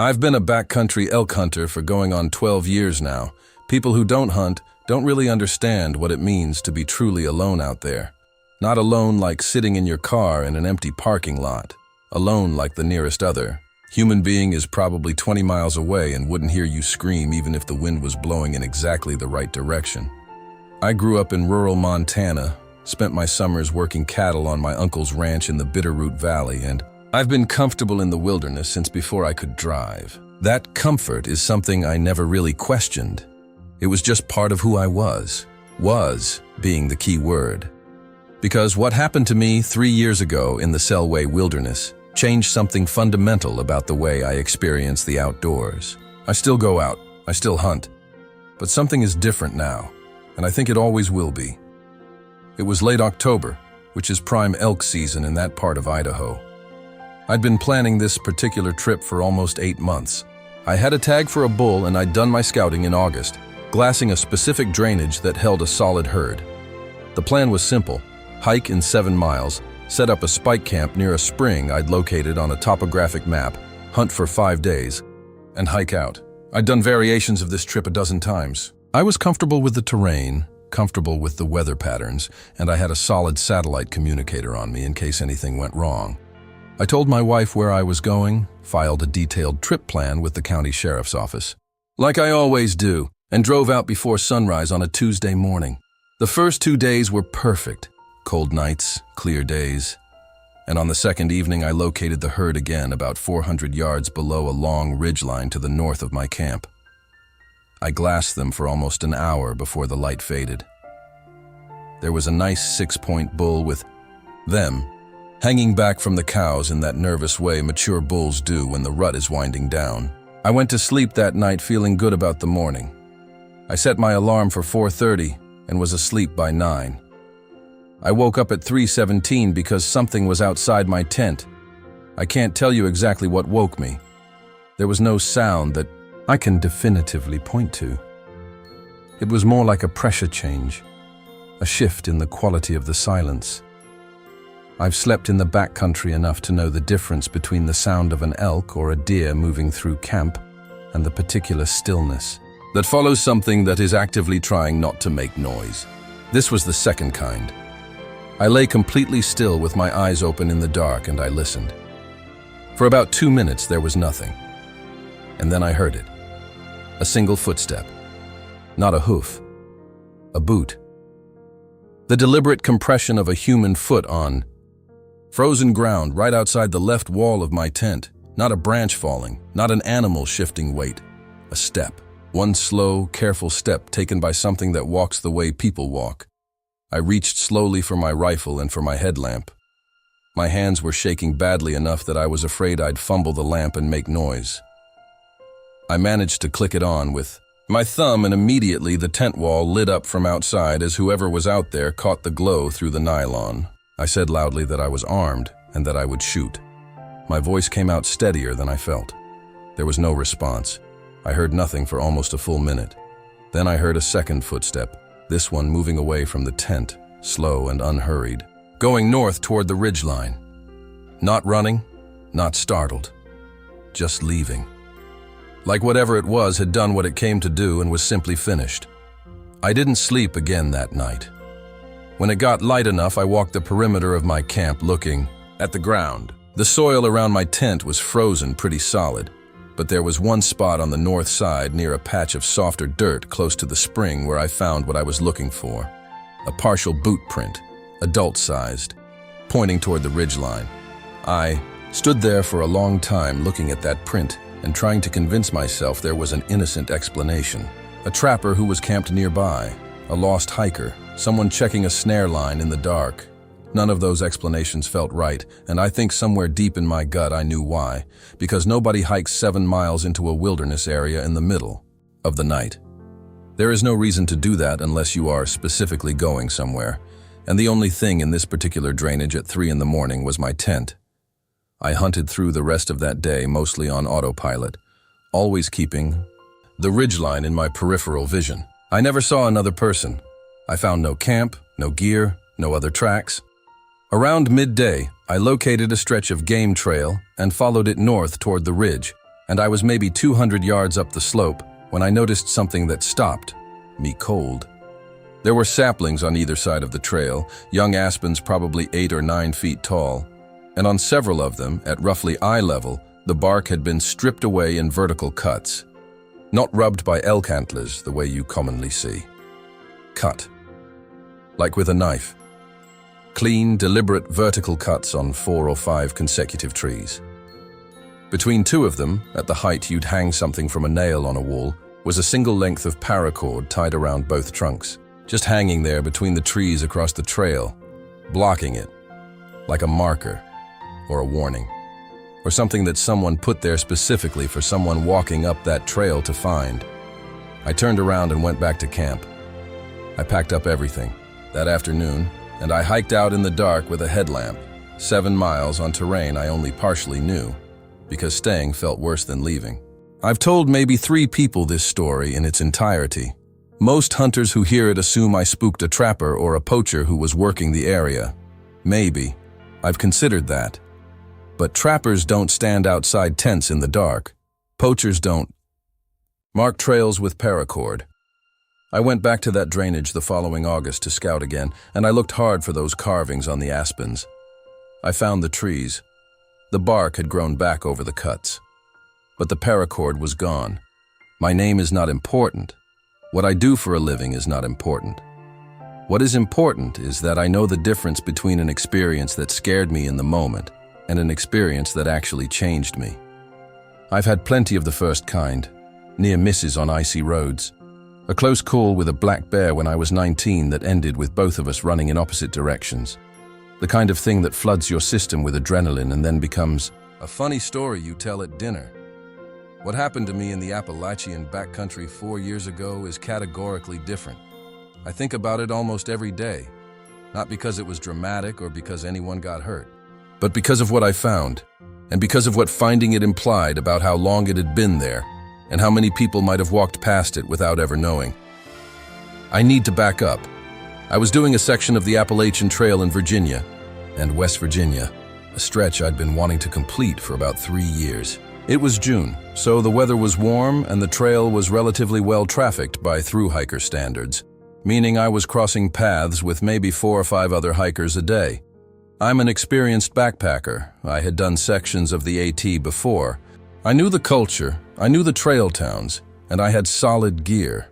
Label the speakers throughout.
Speaker 1: I've been a backcountry elk hunter for going on 12 years now. People who don't hunt don't really understand what it means to be truly alone out there. Not alone like sitting in your car in an empty parking lot. Alone like the nearest other. Human being is probably 20 miles away and wouldn't hear you scream even if the wind was blowing in exactly the right direction. I grew up in rural Montana, spent my summers working cattle on my uncle's ranch in the Bitterroot Valley, and I've been comfortable in the wilderness since before I could drive. That comfort is something I never really questioned. It was just part of who I was. Was being the key word. Because what happened to me 3 years ago in the Selway Wilderness changed something fundamental about the way I experience the outdoors. I still go out, I still hunt, but something is different now, and I think it always will be. It was late October, which is prime elk season in that part of Idaho. I'd been planning this particular trip for almost 8 months. I had a tag for a bull and I'd done my scouting in August, glassing a specific drainage that held a solid herd. The plan was simple: hike in 7 miles, set up a spike camp near a spring I'd located on a topographic map, hunt for 5 days, and hike out. I'd done variations of this trip a dozen times. I was comfortable with the terrain, comfortable with the weather patterns, and I had a solid satellite communicator on me in case anything went wrong. I told my wife where I was going, filed a detailed trip plan with the county sheriff's office, like I always do, and drove out before sunrise on a Tuesday morning. The first 2 days were perfect. Cold nights, clear days. And on the second evening, I located the herd again about 400 yards below a long ridgeline to the north of my camp. I glassed them for almost an hour before the light faded. There was a nice 6-point bull with them hanging back from the cows in that nervous way mature bulls do when the rut is winding down. I went to sleep that night feeling good about the morning. I set my alarm for 4:30 and was asleep by 9. I woke up at 3:17 because something was outside my tent. I can't tell you exactly what woke me. There was no sound that I can definitively point to. It was more like a pressure change, a shift in the quality of the silence. I've slept in the backcountry enough to know the difference between the sound of an elk or a deer moving through camp and the particular stillness that follows something that is actively trying not to make noise. This was the second kind. I lay completely still with my eyes open in the dark and I listened. For about 2 minutes there was nothing. And then I heard it. A single footstep. Not a hoof. A boot. The deliberate compression of a human foot on frozen ground right outside the left wall of my tent. Not a branch falling, not an animal shifting weight. A step. One slow, careful step taken by something that walks the way people walk. I reached slowly for my rifle and for my headlamp. My hands were shaking badly enough that I was afraid I'd fumble the lamp and make noise. I managed to click it on with my thumb, and immediately the tent wall lit up from outside as whoever was out there caught the glow through the nylon. I said loudly that I was armed and that I would shoot. My voice came out steadier than I felt. There was no response. I heard nothing for almost a full minute. Then I heard a second footstep, this one moving away from the tent, slow and unhurried, going north toward the ridgeline. Not running, not startled, just leaving. Like whatever it was had done what it came to do and was simply finished. I didn't sleep again that night. When it got light enough, I walked the perimeter of my camp looking at the ground. The soil around my tent was frozen pretty solid, but there was one spot on the north side near a patch of softer dirt close to the spring where I found what I was looking for. A partial boot print, adult-sized, pointing toward the ridgeline. I stood there for a long time looking at that print and trying to convince myself there was an innocent explanation. A trapper who was camped nearby, a lost hiker, someone checking a snare line in the dark. None of those explanations felt right, and I think somewhere deep in my gut I knew why. Because nobody hikes 7 miles into a wilderness area in the middle of the night. There is no reason to do that unless you are specifically going somewhere, and the only thing in this particular drainage at 3 in the morning was my tent. I hunted through the rest of that day mostly on autopilot, always keeping the ridgeline in my peripheral vision. I never saw another person. I found no camp, no gear, no other tracks. Around midday, I located a stretch of game trail and followed it north toward the ridge. and I was maybe 200 yards up the slope when I noticed something that stopped me cold. There were saplings on either side of the trail, young aspens probably 8 or 9 feet tall, and on several of them, at roughly eye level, the bark had been stripped away in vertical cuts, not rubbed by elk antlers the way you commonly see. Cut, like with a knife. Clean, deliberate vertical cuts on 4 or 5 consecutive trees. Between 2 of them, at the height you'd hang something from a nail on a wall, was a single length of paracord tied around both trunks, just hanging there between the trees across the trail, blocking it, like a marker or a warning, or something that someone put there specifically for someone walking up that trail to find. I turned around and went back to camp. I packed up everything that afternoon, and I hiked out in the dark with a headlamp, 7 miles on terrain I only partially knew, because staying felt worse than leaving. I've told maybe 3 people this story in its entirety. Most hunters who hear it assume I spooked a trapper or a poacher who was working the area. Maybe. I've considered that. But trappers don't stand outside tents in the dark. Poachers don't mark trails with paracord. I went back to that drainage the following August to scout again, and I looked hard for those carvings on the aspens. I found the trees. The bark had grown back over the cuts. But the paracord was gone. My name is not important. What I do for a living is not important. What is important is that I know the difference between an experience that scared me in the moment and an experience that actually changed me. I've had plenty of the first kind, near misses on icy roads. A close call with a black bear when I was 19 that ended with both of us running in opposite directions. The kind of thing that floods your system with adrenaline and then becomes a funny story you tell at dinner. What happened to me in the Appalachian backcountry 4 years ago is categorically different. I think about it almost every day, not because it was dramatic or because anyone got hurt, but because of what I found, and because of what finding it implied about how long it had been there, and how many people might have walked past it without ever knowing. I need to back up. I was doing a section of the Appalachian Trail in Virginia and West Virginia, a stretch I'd been wanting to complete for about 3 years. It was June, so the weather was warm and the trail was relatively well trafficked by thru-hiker standards, meaning I was crossing paths with maybe 4 or 5 other hikers a day. I'm an experienced backpacker. I had done sections of the AT before. I knew the culture, I knew the trail towns, and I had solid gear.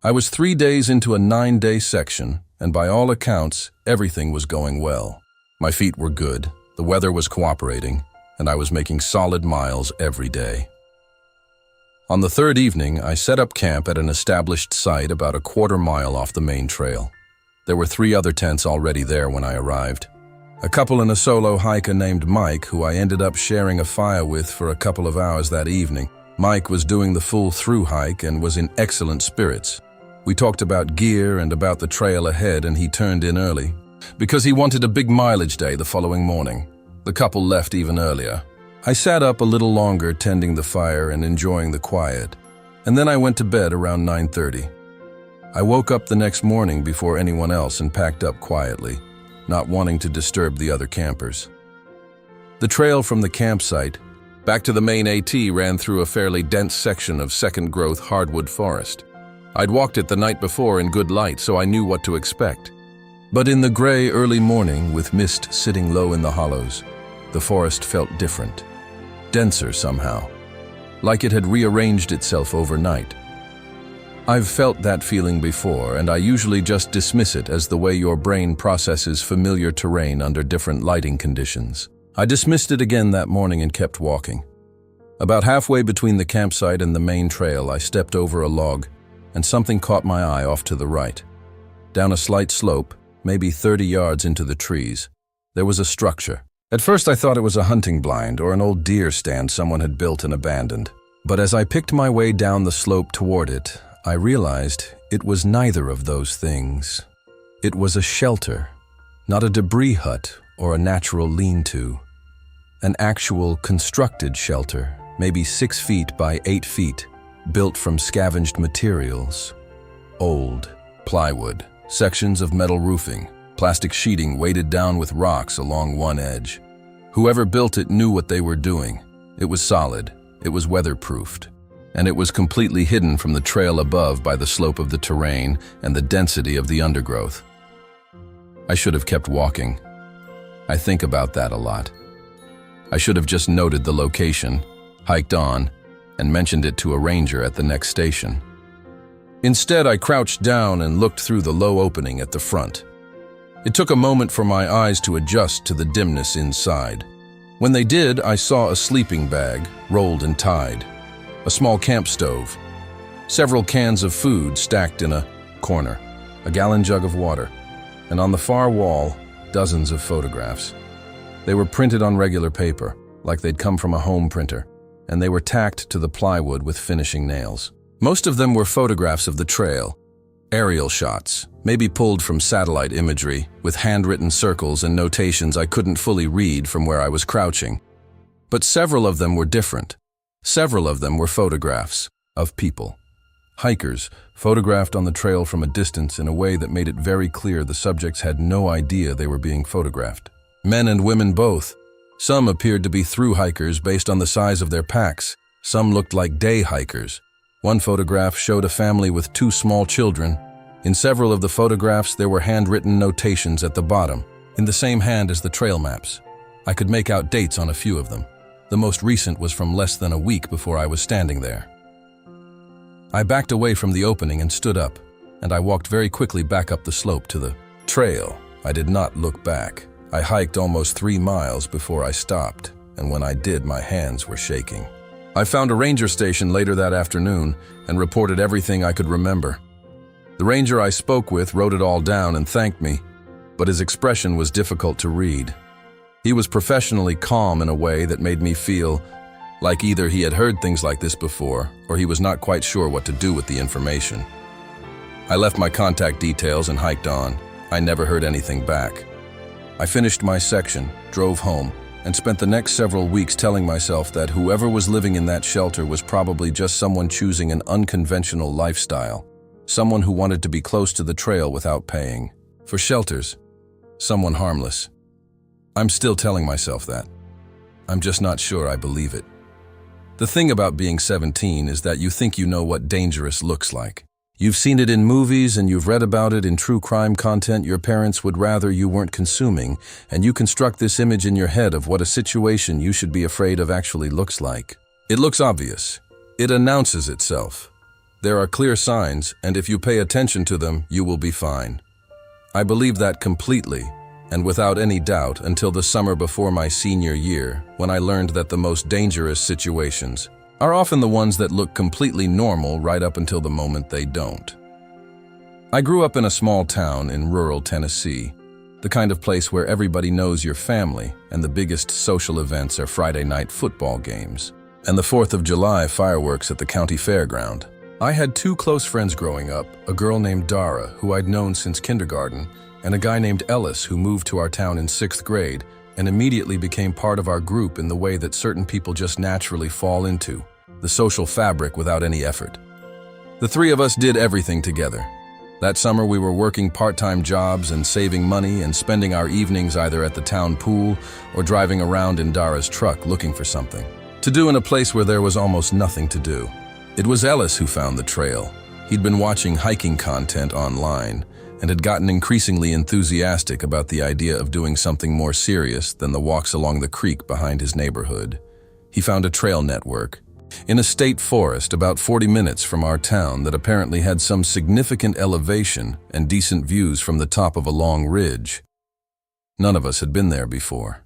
Speaker 1: I was 3 days into a 9-day section, and by all accounts, everything was going well. My feet were good, the weather was cooperating, and I was making solid miles every day. On the 3rd evening, I set up camp at an established site about a 1/4 mile off the main trail. There were 3 other tents already there when I arrived. A couple and a solo hiker named Mike, who I ended up sharing a fire with for a couple of hours that evening. Mike was doing the full through hike and was in excellent spirits. We talked about gear and about the trail ahead, and he turned in early because he wanted a big mileage day the following morning. The couple left even earlier. I sat up a little longer tending the fire and enjoying the quiet, and then I went to bed around 9:30. I woke up the next morning before anyone else and packed up quietly, not wanting to disturb the other campers. The trail from the campsite back to the main AT ran through a fairly dense section of second-growth hardwood forest. I'd walked it the night before in good light, so I knew what to expect. But in the gray early morning, with mist sitting low in the hollows, the forest felt different, denser somehow, like it had rearranged itself overnight. I've felt that feeling before, and I usually just dismiss it as the way your brain processes familiar terrain under different lighting conditions. I dismissed it again that morning and kept walking. About halfway between the campsite and the main trail, I stepped over a log, and something caught my eye off to the right. Down a slight slope, maybe 30 yards into the trees, there was a structure. At first I thought it was a hunting blind or an old deer stand someone had built and abandoned. But as I picked my way down the slope toward it, I realized it was neither of those things. It was a shelter, not a debris hut or a natural lean-to. An actual constructed shelter, maybe 6 feet by 8 feet, built from scavenged materials. Old plywood, sections of metal roofing, plastic sheeting weighted down with rocks along one edge. Whoever built it knew what they were doing. It was solid, It was weatherproofed, and it was completely hidden from the trail above by the slope of the terrain and the density of the undergrowth. I should have kept walking. I think about that a lot. I should have just noted the location, hiked on, and mentioned it to a ranger at the next station. Instead, I crouched down and looked through the low opening at the front. It took a moment for my eyes to adjust to the dimness inside. When they did, I saw a sleeping bag, rolled and tied, a small camp stove, several cans of food stacked in a corner, a gallon jug of water, and on the far wall, dozens of photographs. They were printed on regular paper, like they'd come from a home printer, and they were tacked to the plywood with finishing nails. Most of them were photographs of the trail, aerial shots, maybe pulled from satellite imagery, with handwritten circles and notations I couldn't fully read from where I was crouching. But several of them were different. Several of them were photographs of people. Hikers, photographed on the trail from a distance in a way that made it very clear the subjects had no idea they were being photographed. Men and women both. Some appeared to be through hikers based on the size of their packs. Some looked like day hikers. One photograph showed a family with 2 small children. In several of the photographs, there were handwritten notations at the bottom, in the same hand as the trail maps. I could make out dates on a few of them. The most recent was from less than a week before I was standing there. I backed away from the opening and stood up, and I walked very quickly back up the slope to the trail. I did not look back. I hiked almost 3 miles before I stopped, and when I did, my hands were shaking. I found a ranger station later that afternoon and reported everything I could remember. The ranger I spoke with wrote it all down and thanked me, but his expression was difficult to read. He was professionally calm in a way that made me feel like either he had heard things like this before or he was not quite sure what to do with the information. I left my contact details and hiked on. I never heard anything back. I finished my section, drove home, and spent the next several weeks telling myself that whoever was living in that shelter was probably just someone choosing an unconventional lifestyle, someone who wanted to be close to the trail without paying for shelters, someone harmless. I'm still telling myself that. I'm just not sure I believe it. The thing about being 17 is that you think you know what dangerous looks like. You've seen it in movies and you've read about it in true crime content your parents would rather you weren't consuming, and you construct this image in your head of what a situation you should be afraid of actually looks like. It looks obvious. It announces itself. There are clear signs, and if you pay attention to them, you will be fine. I believe that completely, and without any doubt, until the summer before my senior year, when I learned that the most dangerous situations are often the ones that look completely normal right up until the moment they don't. I grew up in a small town in rural Tennessee, the kind of place where everybody knows your family, and the biggest social events are Friday night football games and the 4th of July fireworks at the county fairground. I had 2 close friends growing up, a girl named Dara, who I'd known since kindergarten, and a guy named Ellis who moved to our town in 6th grade and immediately became part of our group in the way that certain people just naturally fall into, the social fabric without any effort. The 3 of us did everything together. That summer we were working part-time jobs and saving money and spending our evenings either at the town pool or driving around in Dara's truck looking for something to do in a place where there was almost nothing to do. It was Ellis who found the trail. He'd been watching hiking content online and had gotten increasingly enthusiastic about the idea of doing something more serious than the walks along the creek behind his neighborhood. He found a trail network in a state forest about 40 minutes from our town that apparently had some significant elevation and decent views from the top of a long ridge. None of us had been there before.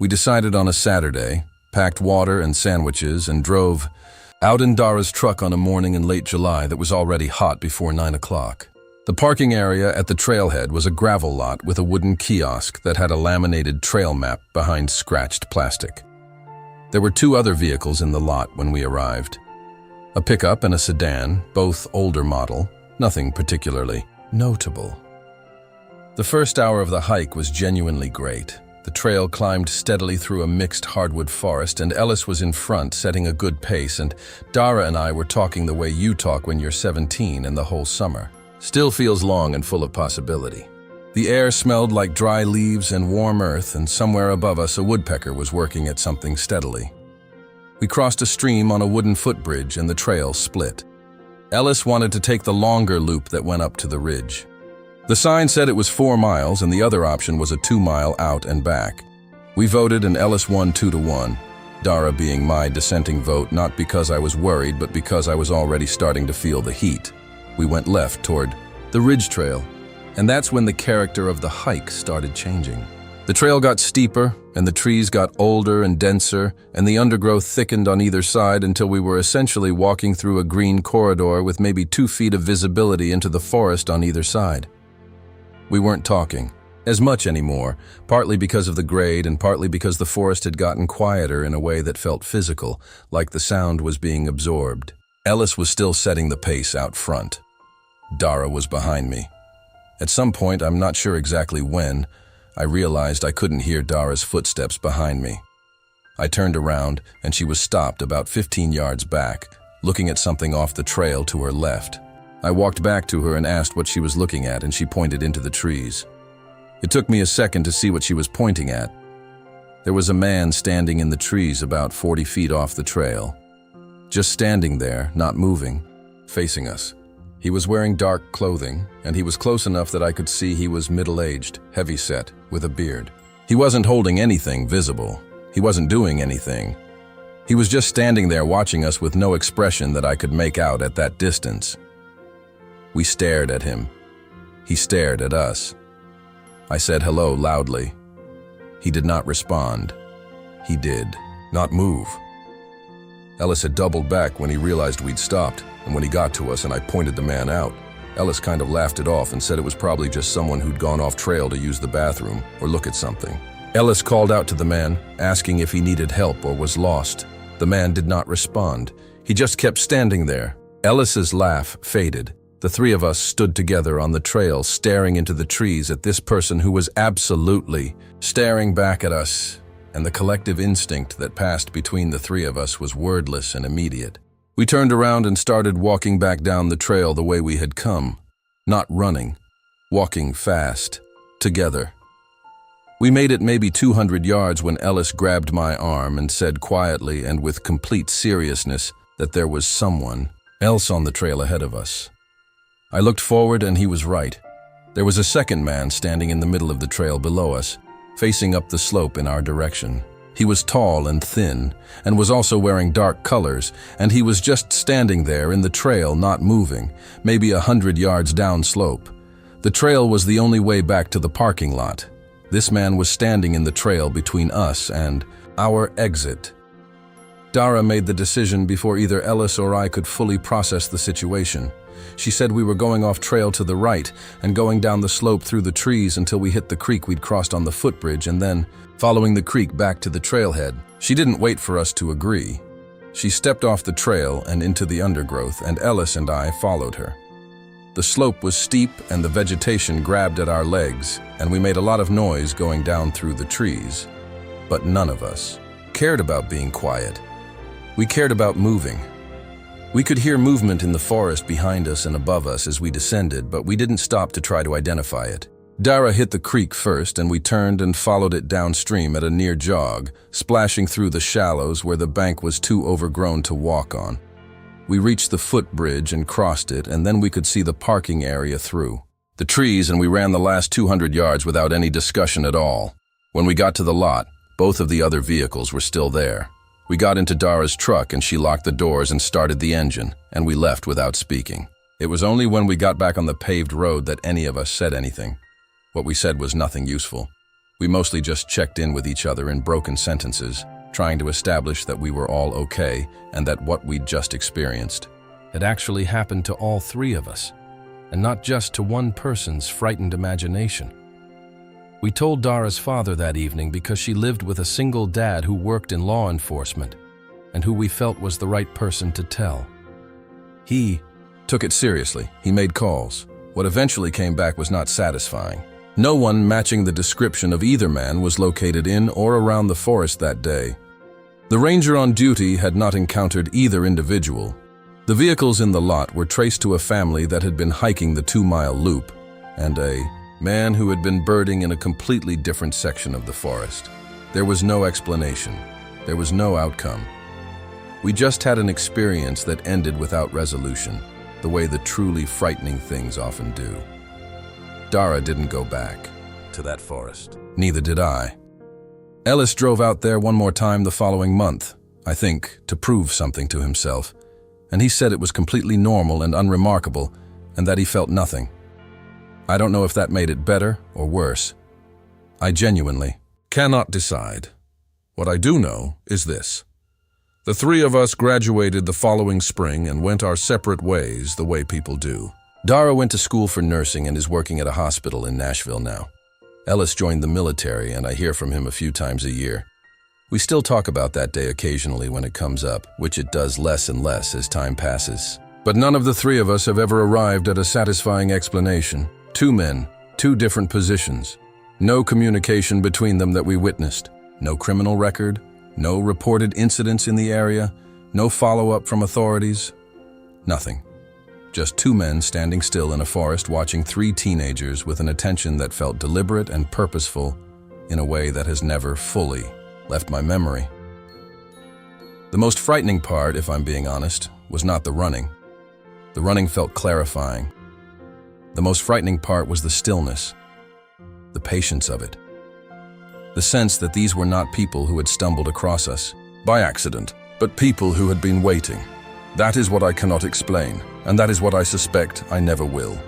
Speaker 1: We decided on a Saturday, packed water and sandwiches, and drove out in Dara's truck on a morning in late July that was already hot before 9 o'clock. The parking area at the trailhead was a gravel lot with a wooden kiosk that had a laminated trail map behind scratched plastic. There were 2 other vehicles in the lot when we arrived. A pickup and a sedan, both older model, nothing particularly notable. The first hour of the hike was genuinely great. The trail climbed steadily through a mixed hardwood forest, and Ellis was in front, setting a good pace, and Dara and I were talking the way you talk when you're 17 and the whole summer. Still feels long and full of possibility. The air smelled like dry leaves and warm earth, and somewhere above us a woodpecker was working at something steadily. We crossed a stream on a wooden footbridge and the trail split. Ellis wanted to take the longer loop that went up to the ridge. The sign said it was 4 miles and the other option was a 2-mile out and back. We voted and Ellis won 2-1, Dara being my dissenting vote, not because I was worried but because I was already starting to feel the heat. We went left toward the ridge trail, and that's when the character of the hike started changing. The trail got steeper, and the trees got older and denser, and the undergrowth thickened on either side until we were essentially walking through a green corridor with maybe 2 feet of visibility into the forest on either side. We weren't talking as much anymore, partly because of the grade and partly because the forest had gotten quieter in a way that felt physical, like the sound was being absorbed. Ellis was still setting the pace out front. Dara was behind me. At some point, I'm not sure exactly when, I realized I couldn't hear Dara's footsteps behind me. I turned around, and she was stopped about 15 yards back, looking at something off the trail to her left. I walked back to her and asked what she was looking at, and she pointed into the trees. It took me a second to see what she was pointing at. There was a man standing in the trees about 40 feet off the trail. Just standing there, not moving, facing us. He was wearing dark clothing, and he was close enough that I could see he was middle-aged, heavy-set, with a beard. He wasn't holding anything visible. He wasn't doing anything. He was just standing there watching us with no expression that I could make out at that distance. We stared at him. He stared at us. I said hello loudly. He did not respond. He did not move. Ellis had doubled back when he realized we'd stopped, and when he got to us and I pointed the man out, Ellis kind of laughed it off and said it was probably just someone who'd gone off trail to use the bathroom or look at something. Ellis called out to the man, asking if he needed help or was lost. The man did not respond. He just kept standing there. Ellis's laugh faded. The 3 of us stood together on the trail, staring into the trees at this person who was absolutely staring back at us, and the collective instinct that passed between the 3 of us was wordless and immediate. We turned around and started walking back down the trail the way we had come, not running, walking fast, together. We made it maybe 200 yards when Ellis grabbed my arm and said quietly and with complete seriousness that there was someone else on the trail ahead of us. I looked forward and he was right. There was a second man standing in the middle of the trail below us, facing up the slope in our direction. He was tall and thin, and was also wearing dark colors, and he was just standing there in the trail, not moving, maybe 100 yards downslope. The trail was the only way back to the parking lot. This man was standing in the trail between us and our exit. Dara made the decision before either Ellis or I could fully process the situation. She said we were going off trail to the right and going down the slope through the trees until we hit the creek we'd crossed on the footbridge and then following the creek back to the trailhead. She didn't wait for us to agree. She stepped off the trail and into the undergrowth, and Ellis and I followed her. The slope was steep and the vegetation grabbed at our legs, and we made a lot of noise going down through the trees. But none of us cared about being quiet. We cared about moving. We could hear movement in the forest behind us and above us as we descended, but we didn't stop to try to identify it. Dara hit the creek first, and we turned and followed it downstream at a near jog, splashing through the shallows where the bank was too overgrown to walk on. We reached the footbridge and crossed it, and then we could see the parking area through the trees, and we ran the last 200 yards without any discussion at all. When we got to the lot, both of the other vehicles were still there. We got into Dara's truck and she locked the doors and started the engine, and we left without speaking. It was only when we got back on the paved road that any of us said anything. What we said was nothing useful. We mostly just checked in with each other in broken sentences, trying to establish that we were all okay and that what we'd just experienced had actually happened to all 3 of us, and not just to one person's frightened imagination. We told Dara's father that evening because she lived with a single dad who worked in law enforcement and who we felt was the right person to tell. He took it seriously. He made calls. What eventually came back was not satisfying. No one matching the description of either man was located in or around the forest that day. The ranger on duty had not encountered either individual. The vehicles in the lot were traced to a family that had been hiking the 2-mile loop and a man who had been birding in a completely different section of the forest. There was no explanation. There was no outcome. We just had an experience that ended without resolution, the way the truly frightening things often do. Dara didn't go back to that forest. Neither did I. Ellis drove out there one more time the following month, I think, to prove something to himself, and he said it was completely normal and unremarkable, and that he felt nothing. I don't know if that made it better or worse. I genuinely cannot decide. What I do know is this. The three of us graduated the following spring and went our separate ways the way people do. Dara went to school for nursing and is working at a hospital in Nashville now. Ellis joined the military, and I hear from him a few times a year. We still talk about that day occasionally when it comes up, which it does less and less as time passes. But none of the three of us have ever arrived at a satisfying explanation. Two men, two different positions. No communication between them that we witnessed. No criminal record, no reported incidents in the area, no follow-up from authorities. Nothing. Just two men standing still in a forest watching three teenagers with an attention that felt deliberate and purposeful in a way that has never fully left my memory. The most frightening part, if I'm being honest, was not the running. The running felt clarifying. The most frightening part was the stillness, the patience of it. The sense that these were not people who had stumbled across us by accident, but people who had been waiting. That is what I cannot explain, and that is what I suspect I never will.